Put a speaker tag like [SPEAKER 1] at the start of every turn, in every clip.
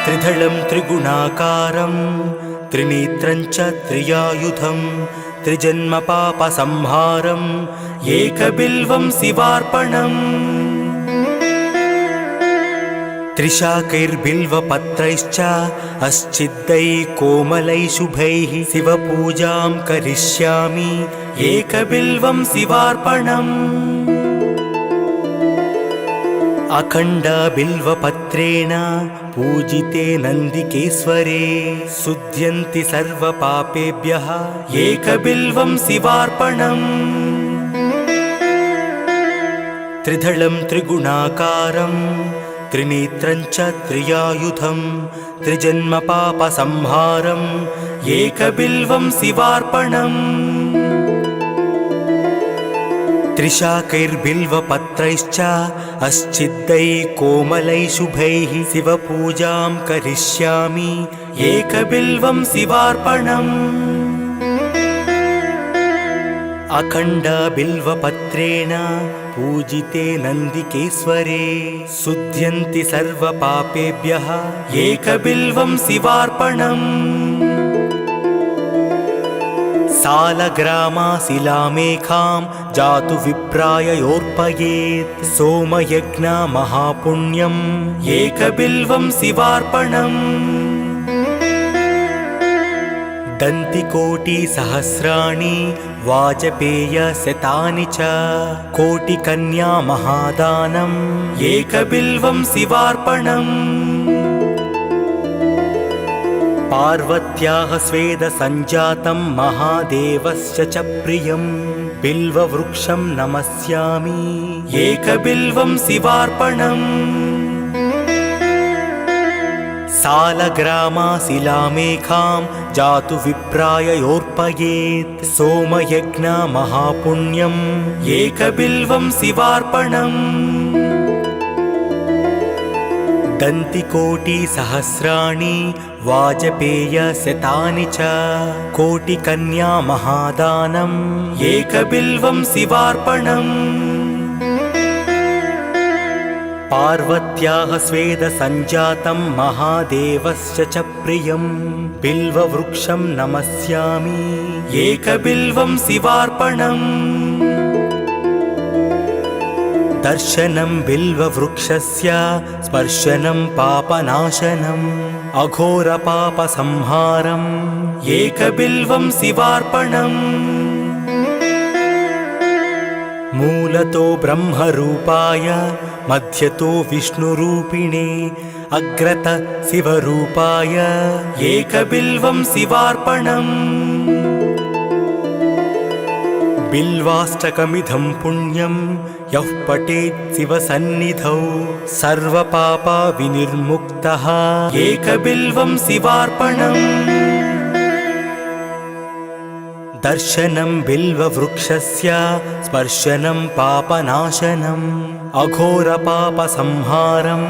[SPEAKER 1] त्रिदलं त्रिगुणाकारं त्रिनेत्रं च त्रियायुधं त्रिजन्मपापसंहारम् एकबिल्वं शिवार्पणम् त्रिशाकैर्बिल्वपत्रैश्च अस्चिद्दैः कोमलैः शुभैः शिवपूजां करिष्यामि एकबिल्वं शिवार्पणम् अखण्डबिल्वपत्रेण पूजिते नन्दिकेश्वरे शुध्यन्ति सर्वपापेभ्यः एकबिल्वं शिवार्पणम् त्रिदलं त्रिगुणाकारं त्रिनेत्रं च त्रियायुधं त्रिजन्मपापसंहारम् एकबिल्वं शिवार्पणम् त्रिशाकैर्बिल्वपत्रैश्च अस्चिद्दैः कोमलैः शुभैः शिवपूजां करिष्यामि एकबिल्वं शिवार्पणम् अखण्डबिल्वपत्रेण पूजिते नन्दिकेश्वरे शुध्यन्ति सर्वपापेभ्यः एकबिल्वं शिवार्पणम् सालग्रामाशिलामेखां जातु विप्राययोर्पयेत् सोमयज्ञ महापुण्यम् एकबिल्वं शिवार्पणम् दन्तिकोटिसहस्राणि वाजपेयशतानि च कोटिकन्या महादानम् एकबिल्वं शिवार्पणम् पार्वत्याः स्वेदसञ्जातं महादेवस्य च प्रियं बिल्ववृक्षं नमस्यामि एकबिल्वं शिवार्पणम् सालग्रामाशिलामेखां जातु विप्राययोर्पयेत् सोमयज्ञ महापुण्यम् एकबिल्वं शिवार्पणम् दन्तिकोटिसहस्राणि वाजपेयशतानि च कोटिकन्या महादानम् एकबिल्वं शिवार्पणम् पार्वत्याः स्वेदसञ्जातं महादेवस्य च प्रियं बिल्ववृक्षं नमस्यामि एकबिल्वं शिवार्पणम् दर्शनं बिल्ववृक्षस्य स्पर्शनं पापनाशनम् अघोरपापसंहारम् एकबिल्वं शिवार्पणम् मूलतो ब्रह्मरूपाय मध्यतो विष्णुरूपिणे अग्रत शिवरूपाय एकबिल्वं शिवार्पणम् बिल्वाष्टकमिदं पुण्यं यः पठेत् शिवसन्निधौ सर्वपापविनिर्मुक्तः एकबिल्वं शिवार्पणम् दर्शनं बिल्ववृक्षस्य स्पर्शनं पापनाशनम् अघोरपापसंहारम्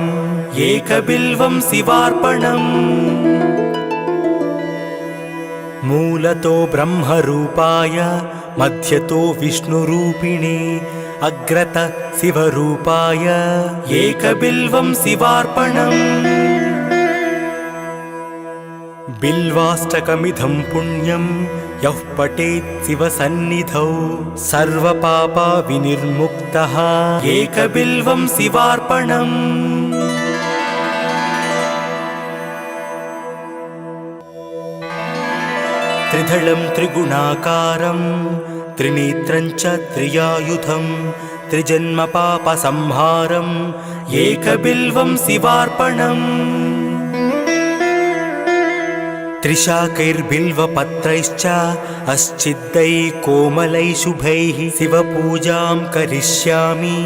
[SPEAKER 1] एकबिल्वं शिवार्पणम् मूलतो ब्रह्मरूपाय मध्यतो विष्णुरूपिणे अग्रत शिवरूपाय एकबिल्वं शिवार्पणम् बिल्वाष्टकमिदं पुण्यं यः पठेत् शिवसन्निधौ सर्वपापविनिर्मुक्तः एकबिल्वं शिवार्पणम् त्रिदलं त्रिगुणाकारं त्रिनेत्रं च त्रियायुधं त्रिजन्मपापसंहारम् एकबिल्वं शिवार्पणम् त्रिशाकैर्बिल्वपत्रैश्च अस्चिद्दैः कोमलैः शुभैः शिवपूजां करिष्यामि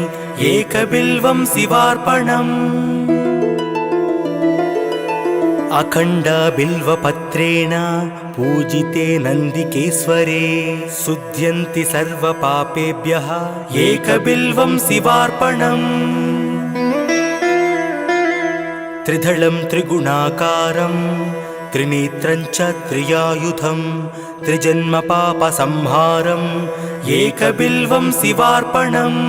[SPEAKER 1] एकबिल्वं शिवार्पणम् अखण्डबिल्वपत्रेण पूजिते नन्दिकेश्वरे शुध्यन्ति सर्वपापेभ्यः एकबिल्वं शिवार्पणम् त्रिदलं त्रिगुणाकारं त्रिनेत्रं च त्रियायुधं त्रिजन्मपापसंहारम् एकबिल्वं शिवार्पणम्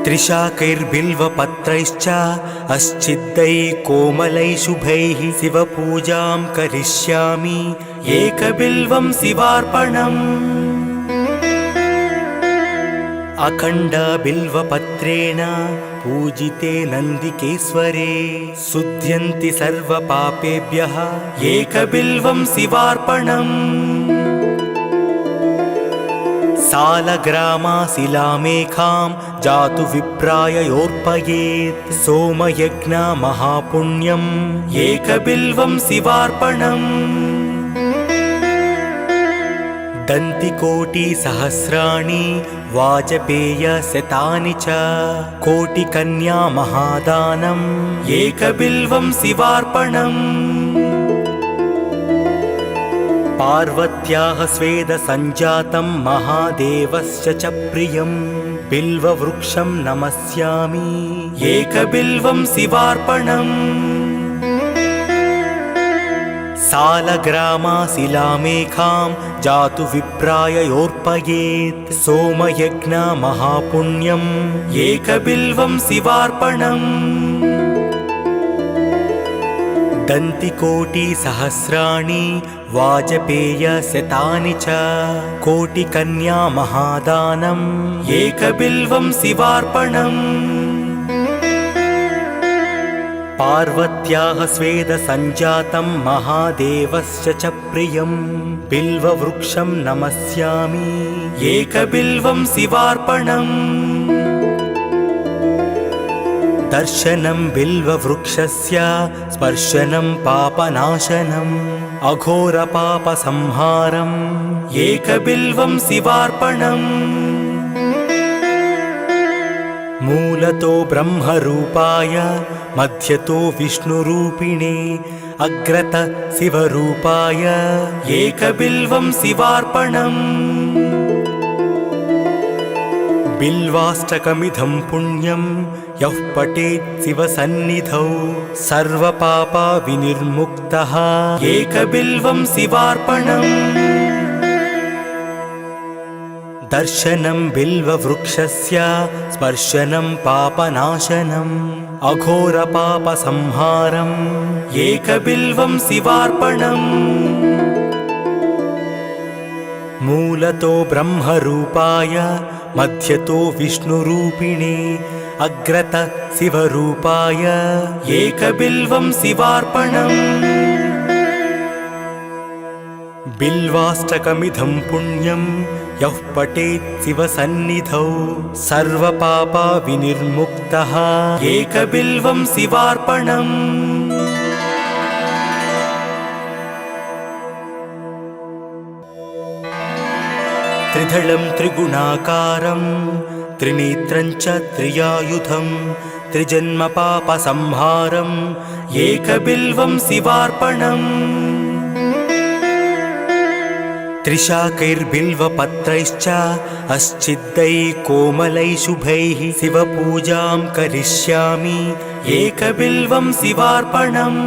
[SPEAKER 1] त्रिशाकैर्बिल्वपत्रैश्च अस्चिद्दैः कोमलैः शुभैः शिवपूजां करिष्यामि एकबिल्वं शिवार्पणम्। अखण्डबिल्वपत्रेण पूजिते नन्दिकेश्वरे शुध्यन्ति सर्वपापेभ्यः एकबिल्वं शिवार्पणम्। सालग्रामाशिलामेकां जातु विप्राय योर्पयेत् सोमयज्ञ महापुण्यम् एकबिल्वं शिवार्पणम्। दन्तिकोटिसहस्राणि वाजपेयशतानि च कोटिकन्या महादानम् एकबिल्वं शिवार्पणम्। पार्वत्याः स्वेदसञ्जातं महादेवस्य च प्रियं बिल्ववृक्षं नमस्यामि एकबिल्वं शिवार्पणम्। सालग्रामाशिलामेकां जातु विप्राय योर्पयेत् सोमयज्ञ महापुण्यम् एकबिल्वं शिवार्पणम्। दन्तिकोटिसहस्राणि वाजपेयशतानि च कोटिकन्या महादानम् एकबिल्वं शिवार्पणम्। पार्वत्याः स्वेदसञ्जातं महादेवस्य च प्रियं बिल्ववृक्षं नमस्यामि एकबिल्वं शिवार्पणम्। दर्शनं बिल्ववृक्षस्य स्पर्शनं पापनाशनम् अघोरपापसंहारम् एकबिल्वं शिवार्पणम्। मूलतो ब्रह्मरूपाय मध्यतो विष्णुरूपिणे अग्रत शिवरूपाय एकबिल्वं शिवार्पणम्। बिल्वाष्टकमिदं पुण्यं यः पठेत् शिवसन्निधौ सर्वपापविनिर्मुक्तः एकबिल्वं शिवार्पणम्। दर्शनं बिल्ववृक्षस्य स्पर्शनं पापनाशनम् अघोरपापसंहारम् एकबिल्वं शिवार्पणम्। मूलतो ब्रह्मरूपाय मध्यतो विष्णुरूपिणे अग्रत शिवरूपाय एकबिल्वं शिवार्पणम्। बिल्वाष्टकमिदं पुण्यं यः पठेत् शिवसन्निधौ सर्वपापविनिर्मुक्तः एकबिल्वं शिवार्पणम्। त्रिदलं त्रिगुणाकारं त्रिनेत्रं च त्रियायुधं त्रिजन्मपापसंहारम् एकबिल्वं शिवार्पणम्। त्रिशाकैर्बिल्वपत्रैश्च अस्चिद्दैः कोमलैः शुभैः शिवपूजां करिष्यामि एकबिल्वं शिवार्पणम्।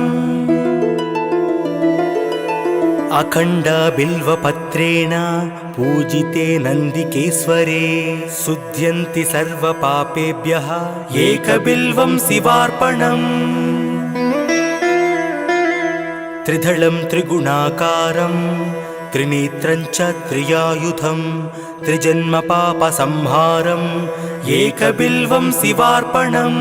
[SPEAKER 1] अखण्डबिल्वपत्रेण पूजिते नन्दिकेश्वरे शुध्यन्ति सर्वपापेभ्यः एकबिल्वं शिवार्पणम्। त्रिदलं त्रिगुणाकारं त्रिनेत्रं च त्रियायुधं त्रिजन्मपापसंहारम् एकबिल्वं शिवार्पणम्।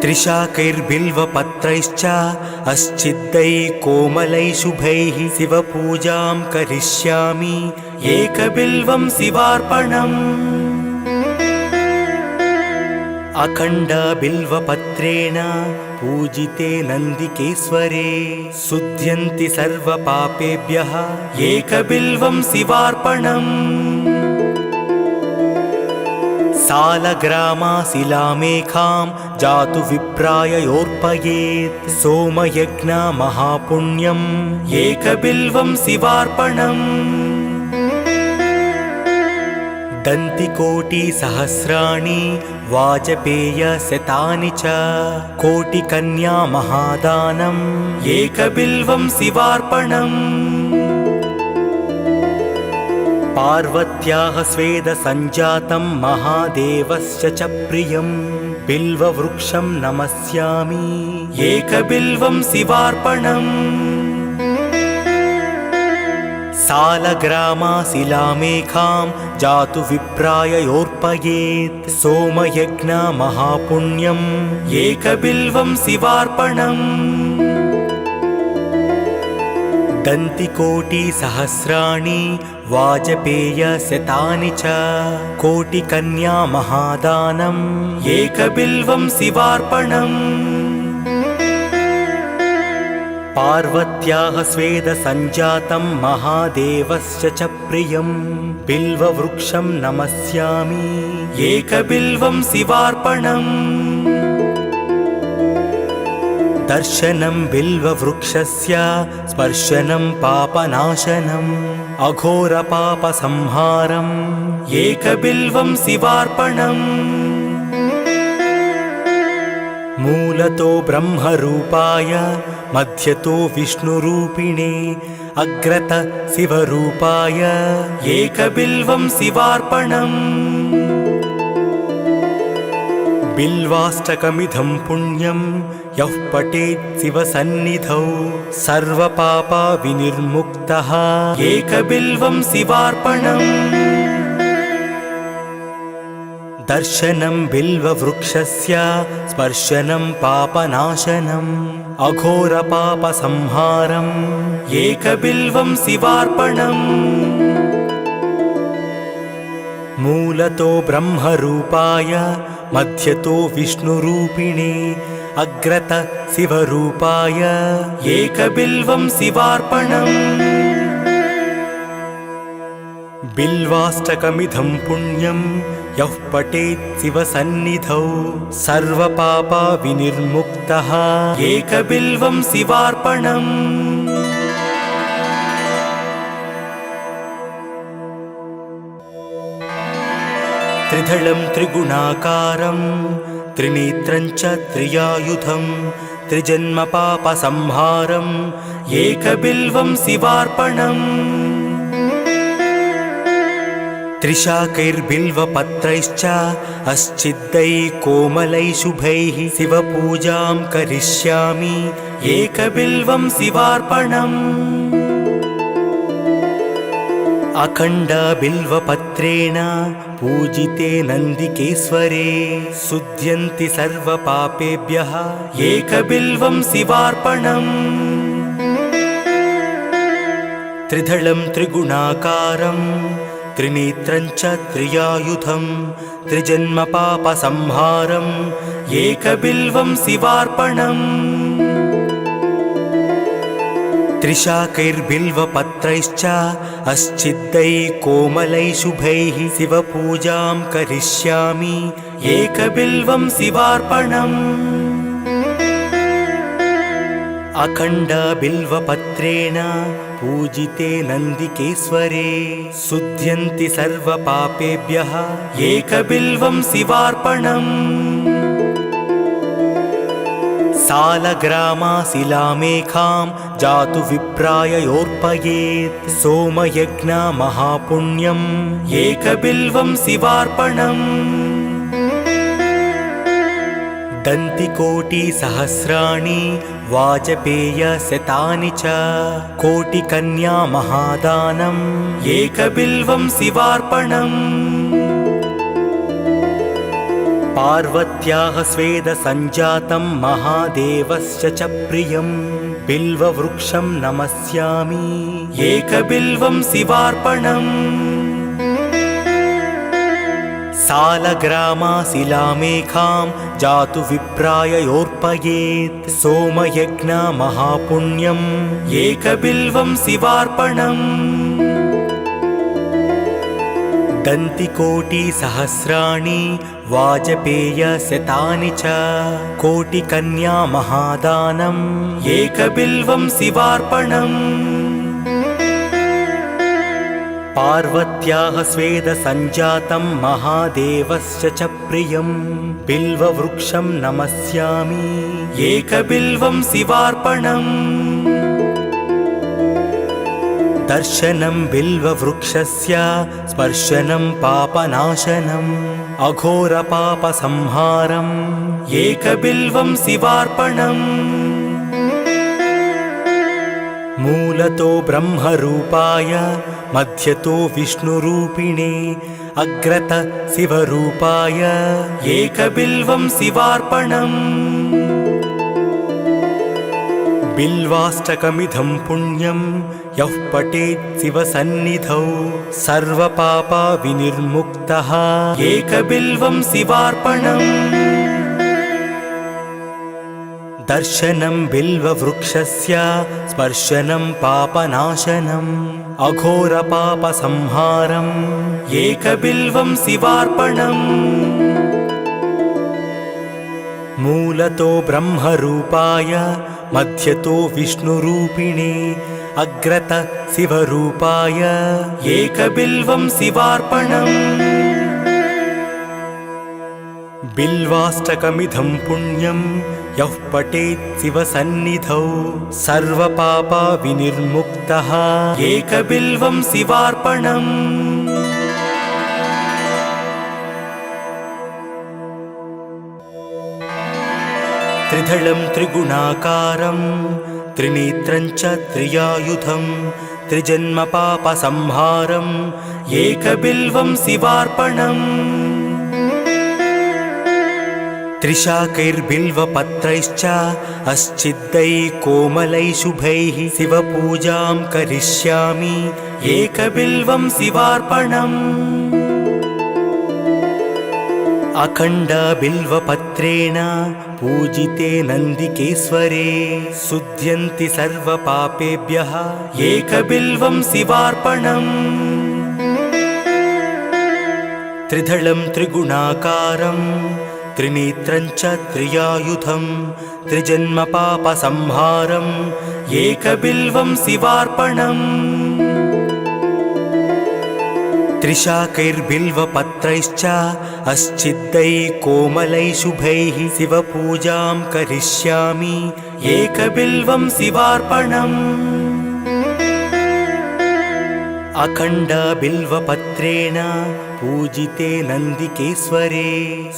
[SPEAKER 1] त्रिशाकैर्बिल्वपत्रैश्च अस्चिद्दैः कोमलैः शुभैः शिवपूजां करिष्यामि एकबिल्वं शिवार्पणम्। अखण्डबिल्वपत्रेण पूजिते नन्दिकेश्वरे शुध्यन्ति सर्वपापेभ्यः एकबिल्वं शिवार्पणम्। सालग्रामाशिलामेकां जातु विप्राय योर्पयेत् सोमयज्ञ महापुण्यम् एकबिल्वं शिवार्पणम्। दन्तिकोटिसहस्राणि वाजपेयशतानि च कोटिकन्या महादानम् एकबिल्वं शिवार्पणम्। पार्वत्याः स्वेदसञ्जातं महादेवस्य च प्रियं बिल्ववृक्षं नमस्यामि एकबिल्वं शिवार्पणम् सालग्रामाशिलामेखां जातु विप्राययोर्पयेत् सोमयज्ञ महापुण्यम् एकबिल्वं शिवार्पणम् दन्तिकोटिसहस्राणि वाजपेयशतानि च कोटिकन्या महादानम् एकबिल्वं शिवार्पणम् पार्वत्याः स्वेदसञ्जातं महादेवस्य च प्रियं बिल्ववृक्षं नमस्यामि एकबिल्वं शिवार्पणम् दर्शनं बिल्ववृक्षस्य स्पर्शनं पापनाशनम् अघोरपापसंहारम् एकबिल्वं शिवार्पणम् मूलतो ब्रह्मरूपाय मध्यतो विष्णुरूपिणे अग्रत शिवरूपाय एकबिल्वं शिवार्पणम् बिल्वाष्टकमिदं पुण्यं यः पठेत् शिवसन्निधौ सर्वपापविनिर्मुक्तः एकबिल्वं शिवार्पणम् दर्शनं बिल्ववृक्षस्य स्पर्शनं पापनाशनम् अघोरपापसंहारम् एकबिल्वं शिवार्पणम् मूलतो ब्रह्मरूपाय मध्यतो विष्णुरूपिणे अग्रत शिवरूपाय एकबिल्वं शिवार्पणम् बिल्वाष्टकमिदं पुण्यं यः पठेत् शिवसन्निधौ सर्वपापविनिर्मुक्तः एकबिल्वं शिवार्पणम् त्रिदलं त्रिगुणाकारं त्रिनेत्रं च त्रियायुधं त्रिजन्मपापसंहारम् एकबिल्वं शिवार्पणम् त्रिशाकैर्बिल्वपत्रैश्च अस्चिद्दैः कोमलैः शुभैः शिवपूजां करिष्यामि एकबिल्वं शिवार्पणम् अखण्डबिल्वपत्रेण पूजिते नन्दिकेश्वरे शुध्यन्ति सर्वपापेभ्यः एकबिल्वं शिवार्पणम् त्रिदलं त्रिगुणाकारं त्रिनेत्रं च त्रियायुधं त्रिजन्मपापसंहारम् एकबिल्वं शिवार्पणम् त्रिशाकैर्बिल्वपत्रैश्च अस्चिद्दैः कोमलैः शुभैः शिवपूजां करिष्यामि एकबिल्वं शिवार्पणम् अखण्डबिल्वपत्रेण पूजिते नन्दिकेश्वरे शुध्यन्ति सर्वपापेभ्यः एकबिल्वं शिवार्पणम् सालग्रामाशिलामेखां जातु विप्राययोर्पयेत् सोमयज्ञ महापुण्यम् एकबिल्वं शिवार्पणम् दन्तिकोटिसहस्राणि वाजपेयशतानि च कोटिकन्या महादानम् एकबिल्वं शिवार्पणम् पार्वत्याः स्वेदसञ्जातं महादेवस्य च प्रियं बिल्ववृक्षं नमस्यामि एकबिल्वं शिवार्पणम् सालग्रामाशिलामेखां जातु विप्राययोर्पयेत् सोमयज्ञ महापुण्यम् एकबिल्वं शिवार्पणम् दन्तिकोटिसहस्राणि वाजपेयशतानि च कोटिकन्या महादानम् एकबिल्वं शिवार्पणम् पार्वत्याः स्वेदसञ्जातं महादेवस्य च प्रियं बिल्ववृक्षं नमस्यामि एकबिल्वं शिवार्पणम् दर्शनं बिल्ववृक्षस्य स्पर्शनं पापनाशनम् अघोरपापसंहारम् एकबिल्वं शिवार्पणम् मूलतो ब्रह्मरूपाय मध्यतो विष्णुरूपिणे अग्रत शिवरूपाय एकबिल्वं शिवार्पणम् बिल्वाष्टकमिदं पुण्यं यः पठेत् शिवसन्निधौ सर्वपापविनिर्मुक्तः एकबिल्वं शिवार्पणम् दर्शनं बिल्ववृक्षस्य स्पर्शनं पापनाशनम् अघोरपापसंहारम् एकबिल्वं शिवार्पणम् मूलतो ब्रह्मरूपाय मध्यतो विष्णुरूपिणे अग्रत शिवरूपाय एकबिल्वं शिवार्पणम् बिल्वाष्टकमिदं पुण्यं यः पठेत् शिवसन्निधौ सर्वपापविनिर्मुक्तः एकबिल्वं शिवार्पणम् त्रिदलं त्रिगुणाकारं त्रिनेत्रं च त्रियायुधं त्रिजन्मपापसंहारम् एकबिल्वं शिवार्पणम् त्रिशाकैर्बिल्वपत्रैश्च अस्चिद्दैः कोमलैः शुभैः शिवपूजां करिष्यामि एकबिल्वं शिवार्पणम् अखण्डबिल्वपत्रेण पूजिते नन्दिकेश्वरे शुध्यन्ति सर्वपापेभ्यः एकबिल्वं शिवार्पणम् त्रिदलं त्रिगुणाकारं त्रिनेत्रं च त्रियायुधं त्रिजन्मपापसंहारम् एकबिल्वं शिवार्पणम् त्रिशाकैर्बिल्वपत्रैश्च अस्चिद्दैः कोमलैः शुभैः शिवपूजां करिष्यामि एकबिल्वं शिवार्पणम् अखण्डबिल्वपत्रेण पूजिते नन्दिकेश्वरे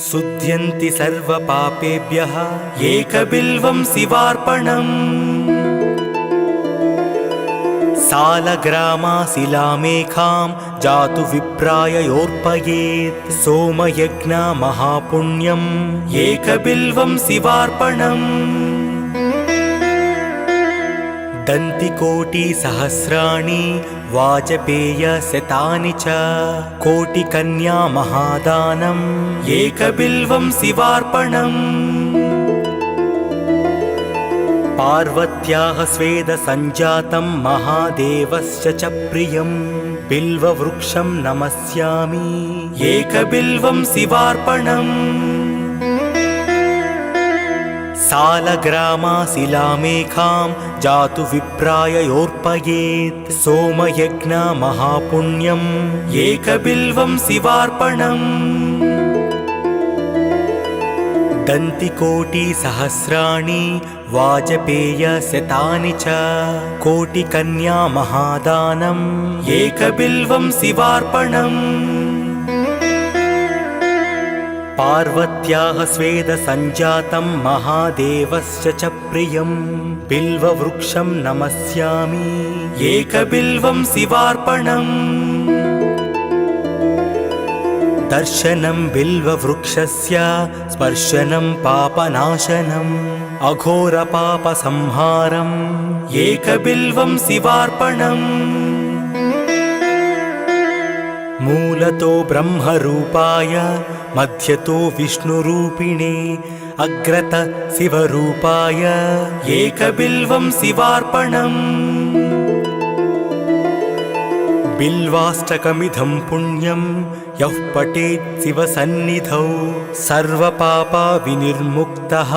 [SPEAKER 1] शुध्यन्ति सर्वपापेभ्यः एकबिल्वं शिवार्पणम् सालग्रामाशिलामेखां जातु विप्राययोर्पयेत् सोमयज्ञमहापुण्यम् एकबिल्वं शिवार्पणम् दन्तिकोटिसहस्राणि वाजपेयशतानि च कोटिकन्यामहादानम् एकबिल्वं शिवार्पणम् पार्वत्याः स्वेदसञ्जातं महादेवस्य च प्रियं बिल्ववृक्षं नमस्यामि एकबिल्वं शिवार्पणम् सालग्रामाशिलामेखां जातु विप्राययोर्पयेत् सोमयज्ञमहापुण्यम् एकबिल्वं शिवार्पणम् दन्तिकोटिसहस्राणि वाजपेयशतानि च कोटिकन्यामहादानम् एकबिल्वं शिवार्पणम् पार्वत्याः स्वेदसञ्जातं महादेवस्य च प्रियं बिल्ववृक्षं नमस्यामि एकबिल्वं शिवार्पणम् दर्शनं बिल्ववृक्षस्य स्पर्शनं पापनाशनम् अघोरपापसंहारम् एकबिल्वं शिवार्पणम् मूलतो ब्रह्मरूपाय मध्यतो विष्णुरूपिणे अग्रत शिवरूपाय एकबिल्वं शिवार्पणम् बिल्वाष्टकमिदं पुण्यं यः पठेत् शिवसन्निधौ सर्वपापविनिर्मुक्तः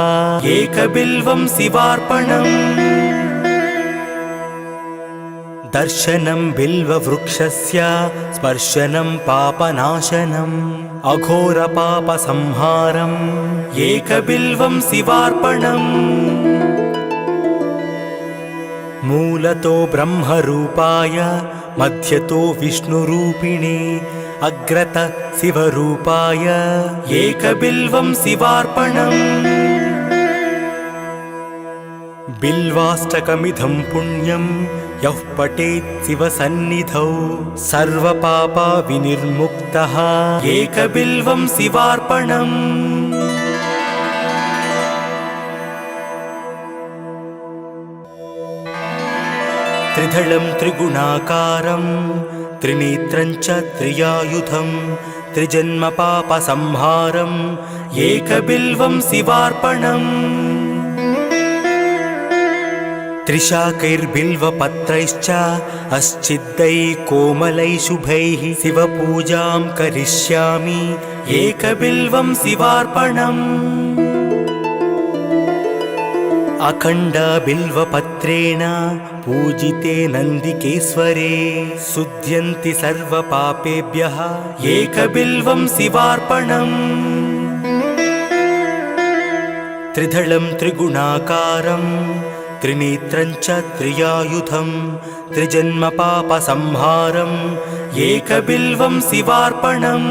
[SPEAKER 1] एकबिल्वं शिवार्पणम् दर्शनं बिल्ववृक्षस्य स्पर्शनं पापनाशनम् अघोरपापसंहारम् एकबिल्वं शिवार्पणम् मूलतो ब्रह्मरूपाय मध्यतो विष्णुरूपिणे अग्रत शिवरूपाय एकबिल्वं शिवार्पणम् बिल्वाष्टकमिदं पुण्यं यः पठेत् शिवसन्निधौ सर्वपापा विनिर्मुक्तः एकबिल्वं शिवार्पणम् त्रिदलं त्रिगुणाकारं त्रिनेत्रं च त्रियायुधं त्रिजन्मपापसंहारम् एकबिल्वं शिवार्पणम् त्रिशाकैर्बिल्वपत्रैश्च अस्चिद्दैः कोमलैः शुभैः शिवपूजां करिष्यामि एकबिल्वं शिवार्पणम् अखण्डबिल्वपत्रेण पूजिते नन्दिकेश्वरे शुध्यन्ति सर्वपापेभ्यः एकबिल्वं शिवार्पणम् त्रिदलं त्रिगुणाकारं त्रिनेत्रं च त्रियायुधं त्रिजन्मपापसंहारम् एकबिल्वं शिवार्पणम्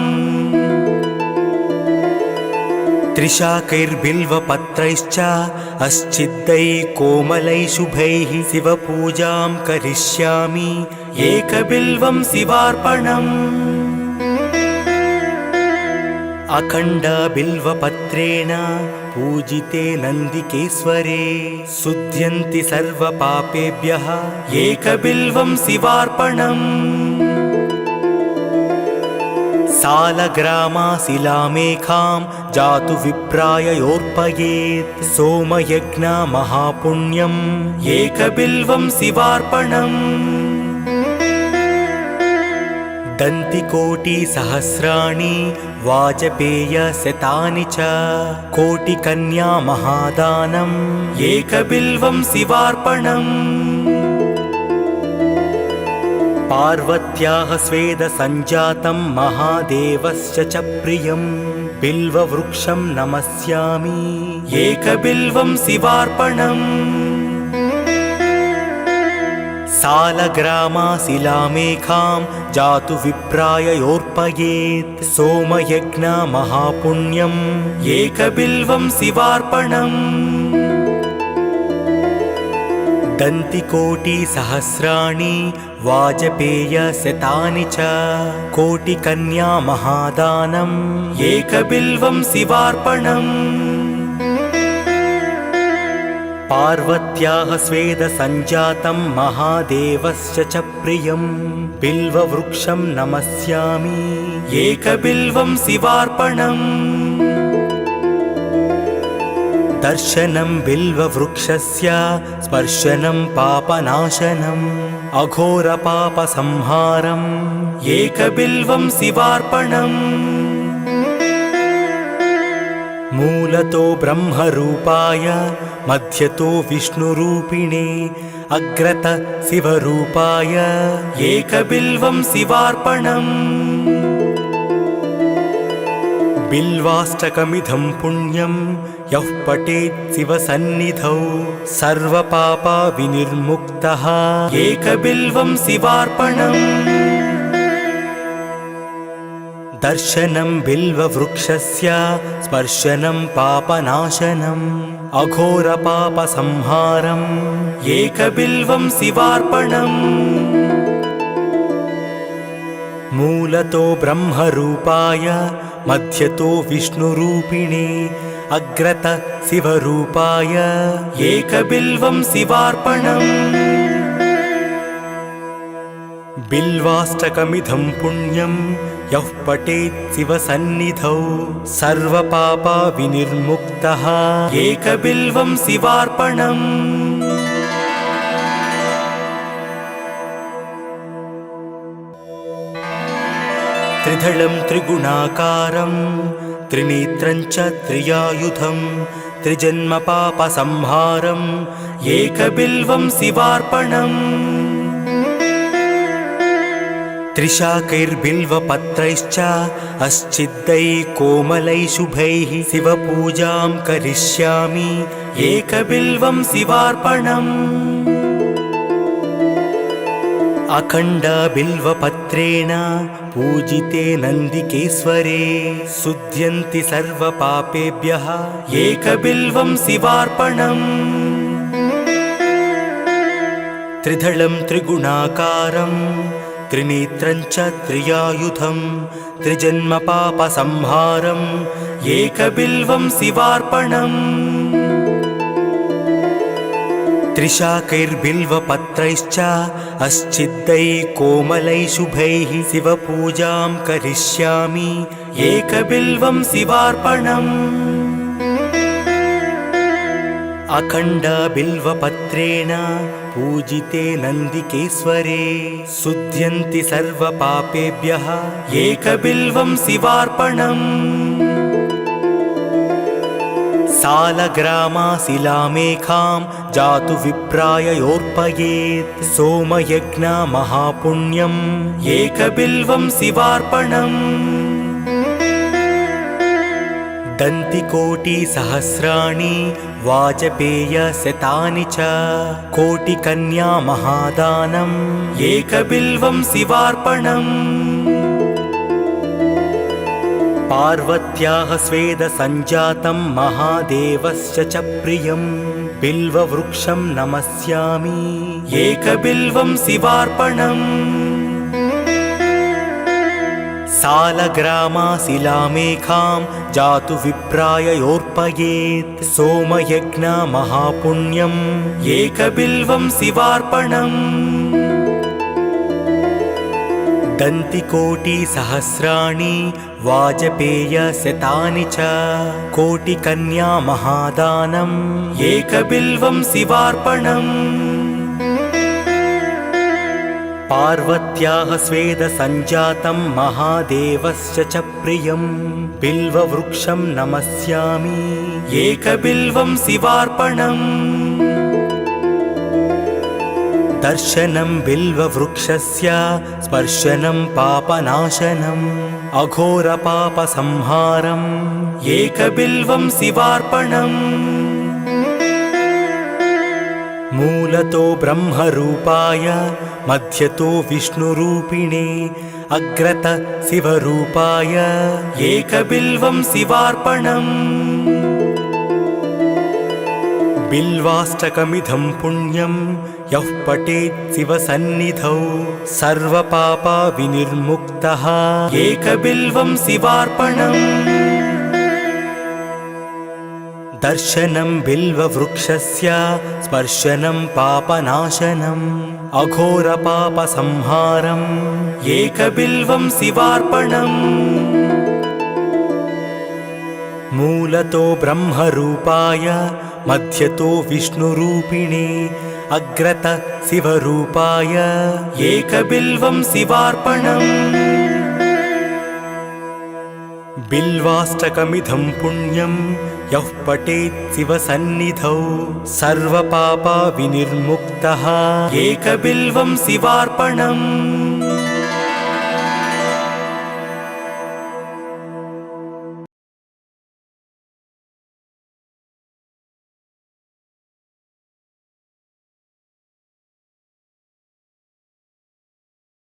[SPEAKER 1] त्रिशाकैर्बिल्वपत्रैश्च अस्चिद्दैः कोमलैः शुभैः शिवपूजां करिष्यामि एकबिल्वं शिवार्पणम् अखण्डबिल्वपत्रेण पूजिते नन्दिकेश्वरे शुध्यन्ति सर्वपापेभ्यः एकबिल्वं शिवार्पणम् सालग्रामाशिलामेखां जातु विप्राय योर्पयेत् सोमयज्ञ महापुण्यम् एकबिल्वं शिवार्पणम् दन्तिकोटिसहस्राणि वाजपेयशतानि च कोटिकन्या महादानम् एकबिल्वं शिवार्पणम् पार्वत्याः स्वेदसञ्जातं महादेवस्य च प्रियं बिल्ववृक्षं नमस्यामि एकबिल्वं शिवार्पणम् सालग्रामाशिलामेखां जातु विप्राय योर्पयेत् सोमयज्ञ महापुण्यम् एकबिल्वं शिवार्पणम् दन्तिकोटिसहस्राणि वाजपेयशतानि च कोटिकन्या महादानम् एकबिल्वं शिवार्पणम् पार्वत्याः स्वेदसञ्जातं महादेवस्य च प्रियं बिल्ववृक्षं नमस्यामि एकबिल्वं शिवार्पणम् दर्शनं बिल्ववृक्षस्य स्पर्शनं पापनाशनम् अघोरपापसंहारम् एकबिल्वं शिवार्पणम् मूलतो ब्रह्मरूपाय मध्यतो विष्णुरूपिणे अग्रत शिवरूपाय एकबिल्वं शिवार्पणम् बिल्वाष्टकमिदं पुण्यं यः पठेत् शिवसन्निधौ सर्वपापा विनिर्मुक्तः एकबिल्वं शिवार्पणम् दर्शनं बिल्ववृक्षस्य स्पर्शनं पापनाशनम् अघोरपापसंहारम् एकबिल्वं शिवार्पणम् मूलतो ब्रह्मरूपाय मध्यतो विष्णुरूपिणे अग्रत शिवरूपाय एकबिल्वं शिवार्पणम् बिल्वाष्टकमिदं पुण्यं यः पठेत् शिवसन्निधौ सर्वपापा विनिर्मुक्तः एकबिल्वं शिवार्पणम् त्रिदलं त्रिगुणाकारं त्रिनेत्रं च त्रियायुधं त्रिजन्मपापसंहारम् एकबिल्वं शिवार्पणम् त्रिशाकैर्बिल्वपत्रैश्च अस्चिद्दैः कोमलैः शुभैः शिवपूजां करिष्यामि एकबिल्वं शिवार्पणम् अखण्डबिल्वपत्रेण पूजिते नन्दिकेश्वरे शुध्यन्ति सर्वपापेभ्यः एकबिल्वं शिवार्पणम् त्रिदलं त्रिगुणाकारं त्रिनेत्रं च त्रियायुधं त्रिजन्मपापसंहारम् एकबिल्वं शिवार्पणम् त्रिशाकैर्बिल्वपत्रैश्च अस्चिद्दैः कोमलैः शुभैः शिवपूजां करिष्यामि एकबिल्वं शिवार्पणम् अखण्डबिल्वपत्रेण पूजिते नन्दिकेश्वरे शुध्यन्ति सर्वपापेभ्यः एकबिल्वं शिवार्पणम् सालग्रामाशिलामेखां जातु विप्राय योर्पयेत् सोमयज्ञ महापुण्यम् एकबिल्वं शिवार्पणम् दन्तिकोटिसहस्राणि वाजपेयशतानि च कोटिकन्या महादानम् एकबिल्वं शिवार्पणम् पार्वत्याः स्वेदसञ्जातं महादेवस्य च प्रियं बिल्ववृक्षं नमस्यामि एकबिल्वं शिवार्पणम् सालग्रामाशिलामेखां जातु विप्राय योर्पयेत् सोमयज्ञ महापुण्यम् एकबिल्वं शिवार्पणम् दन्तिकोटिसहस्राणि वाजपेयशतानि च कोटिकन्या महादानम् एकबिल्वं शिवार्पणम् पार्वत्याः स्वेदसञ्जातं महादेवस्य च प्रियं बिल्ववृक्षं नमस्यामि एकबिल्वं शिवार्पणम् दर्शनं बिल्ववृक्षस्य स्पर्शनं पापनाशनम् अघोरपापसंहारम् एकबिल्वं शिवार्पणम् मूलतो ब्रह्मरूपाय मध्यतो विष्णुरूपिणे अग्रत शिवरूपाय एकबिल्वं शिवार्पणम् बिल्वाष्टकमिदं पुण्यं यः पठेत् शिवसन्निधौ सर्वपापविनिर्मुक्तः एकबिल्वं शिवार्पणम् दर्शनं बिल्ववृक्षस्य स्पर्शनं पापनाशनम् अघोरपापसंहारम् एकबिल्वं शिवार्पणम् मूलतो ब्रह्मरूपाय मध्यतो विष्णुरूपिणे अग्रत शिवरूपाय एकबिल्वं शिवार्पणम् बिल्वाष्टकमिदं पुण्यं यः पठेत् शिवसन्निधौ सर्वपापविनिर्मुक्तः एकबिल्वं शिवार्पणम्